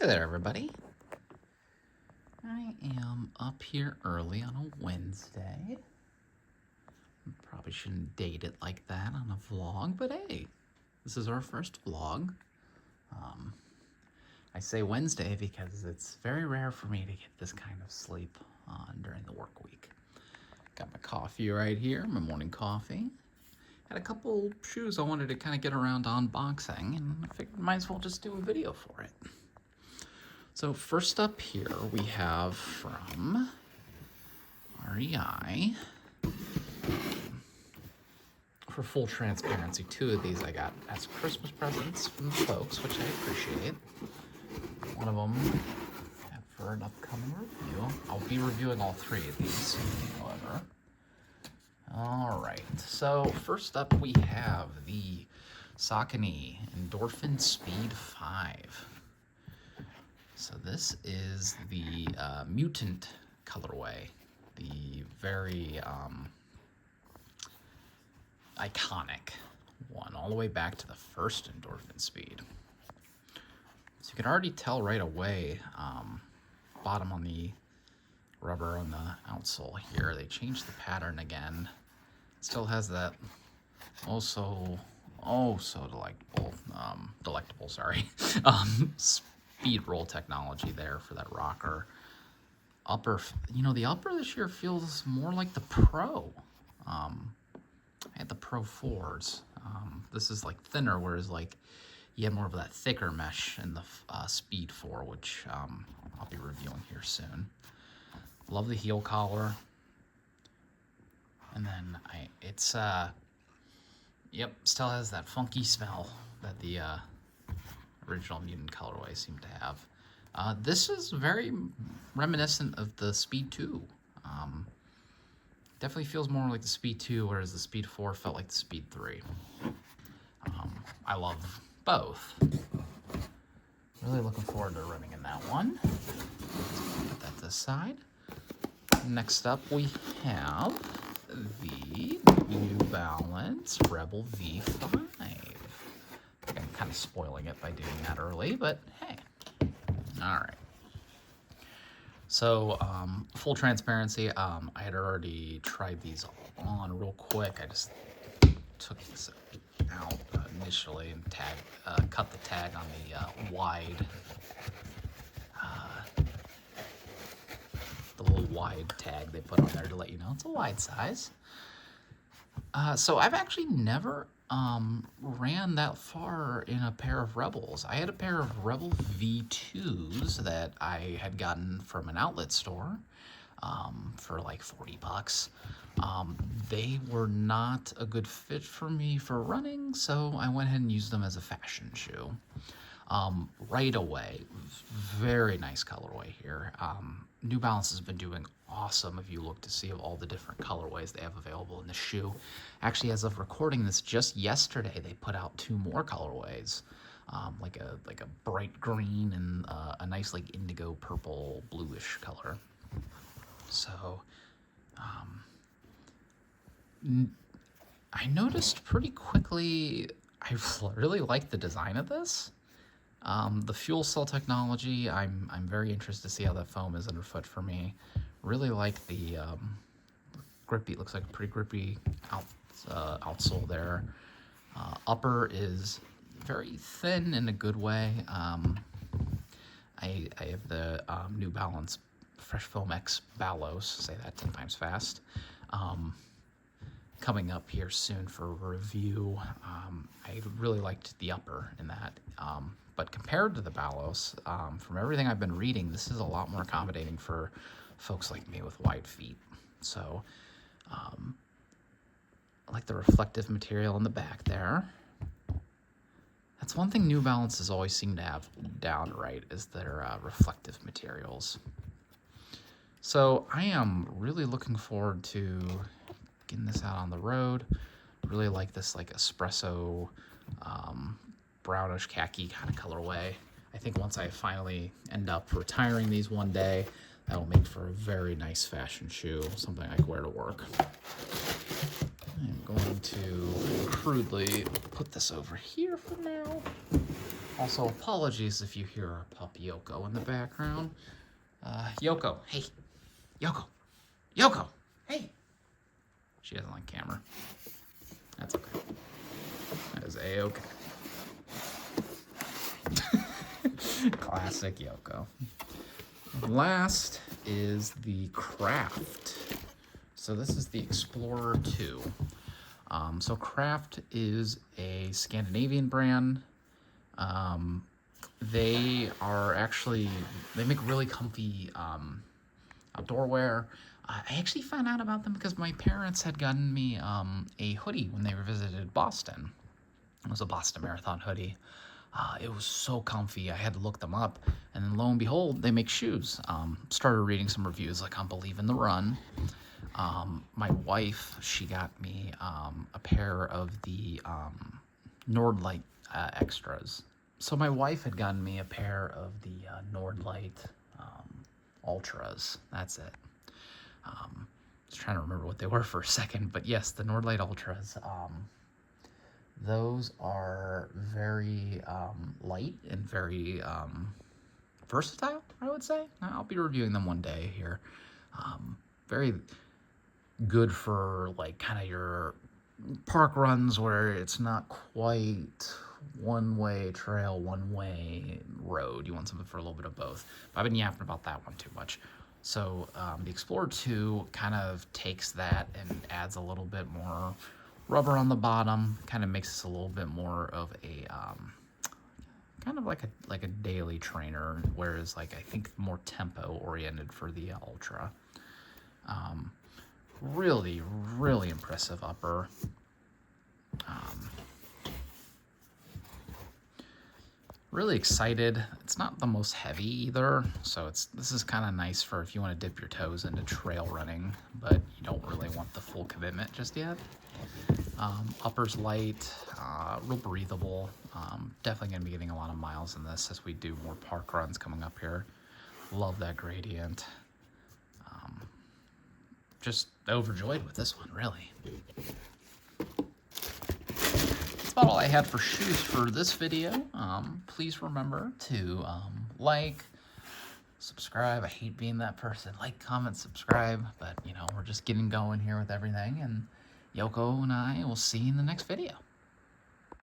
Hey there, everybody. I am up here early on a Wednesday. Probably shouldn't date it like that on a vlog, but hey, this is our first vlog. I say Wednesday because it's very rare for me to get this kind of sleep during the work week. Got my coffee right here, my morning coffee. Had a couple shoes I wanted to kind of get around unboxing, and I figured might as well just do a video for it. So first up here we have from REI. For full transparency, two of these I got as Christmas presents from the folks, which I appreciate. One of them for an upcoming review. I'll be reviewing all three of these, however. All right, so first up we have the Saucony Endorphin Speed 5. So this is the mutant colorway, the very iconic one, all the way back to the first Endorphin Speed. So you can already tell right away, bottom on the rubber on the outsole here, they changed the pattern again. It still has that oh so delectable, speed roll technology there for that rocker. Upper, the upper this year feels more like the Pro. I had the Pro 4s. This is like thinner, whereas like you had more of that thicker mesh in the Speed 4, which I'll be reviewing here soon. Love the heel collar. And then still has that funky smell that the original mutant colorway seemed to have. This is very reminiscent of the Speed 2. Definitely feels more like the Speed 2, whereas the Speed 4 felt like the Speed 3. I love both. Really looking forward to running in that one. Put that to the side. Next up we have the New Balance Rebel V5. I'm kind of spoiling it by doing that early, but hey. All right. So, full transparency, I had already tried these on real quick. I just took this out initially and cut the tag on the wide, the little wide tag they put on there to let you know it's a wide size. So I've actually never ran that far in a pair of Rebels. I had a pair of Rebel V2s that I had gotten from an outlet store for like $40. They were not a good fit for me for running, so I went ahead and used them as a fashion shoe. Right away, very nice colorway here. New Balance has been doing awesome if you look to see all the different colorways they have available in the shoe. Actually, as of recording this, just yesterday they put out 2 more colorways, like a bright green and a nice like indigo purple bluish color. So I noticed pretty quickly I really like the design of this. The fuel cell technology, I'm very interested to see how that foam is underfoot for me. Really like the grippy, looks like a pretty grippy outsole there. Upper is very thin in a good way. I have the New Balance Fresh Foam X Balos, say that 10 times fast. Coming up here soon for a review. I really liked the upper in that. But compared to the Balos, from everything I've been reading, this is a lot more accommodating for folks like me with wide feet. So, I like the reflective material in the back there. That's one thing New Balance has always seemed to have down right, is their reflective materials. So I am really looking forward to getting this out on the road. Really like this like espresso, brownish khaki kind of colorway. I think once I finally end up retiring these one day, that'll make for a very nice fashion shoe, something I can wear to work. I'm going to crudely put this over here for now. Also, apologies if you hear our pup Yoko in the background. Yoko, hey. Yoko. Yoko, hey. She doesn't like camera. That's okay. That is A-okay. Classic Yoko. Last is the Craft. So this is the Xplor 2. So Craft is a Scandinavian brand. They make really comfy outdoor wear. I actually found out about them because my parents had gotten me a hoodie when they visited Boston. It was a Boston Marathon hoodie. It was so comfy. I had to look them up, and then lo and behold, they make shoes. Started reading some reviews like on Believe in the Run. My wife, she got me a pair of the Nordlight extras. So my wife had gotten me a pair of the Nordlight Ultras. That's it. I was trying to remember what they were for a second, but yes, the Nordlight Ultras. Those are very light and very versatile, I would say. I'll be reviewing them one day here. Very good for like kind of your park runs where it's not quite one-way trail, one-way road. You want something for a little bit of both. But I've been yapping about that one too much. So the Xplor 2 kind of takes that and adds a little bit more rubber on the bottom, kind of makes this a little bit more of a kind of like a daily trainer, whereas like I think more tempo oriented for the Ultra. Really, really impressive upper. Really excited. It's not the most heavy either, so this is kind of nice for if you want to dip your toes into trail running, but you don't really want the full commitment just yet. Upper's light, real breathable. Definitely going to be getting a lot of miles in this as we do more park runs coming up here. Love that gradient. Just overjoyed with this one, really. That's about all I had for shoes for this video. Please remember to like, subscribe. I hate being that person. Like, comment, subscribe. But, you know, we're just getting going here with everything. And Yoko and I will see you in the next video.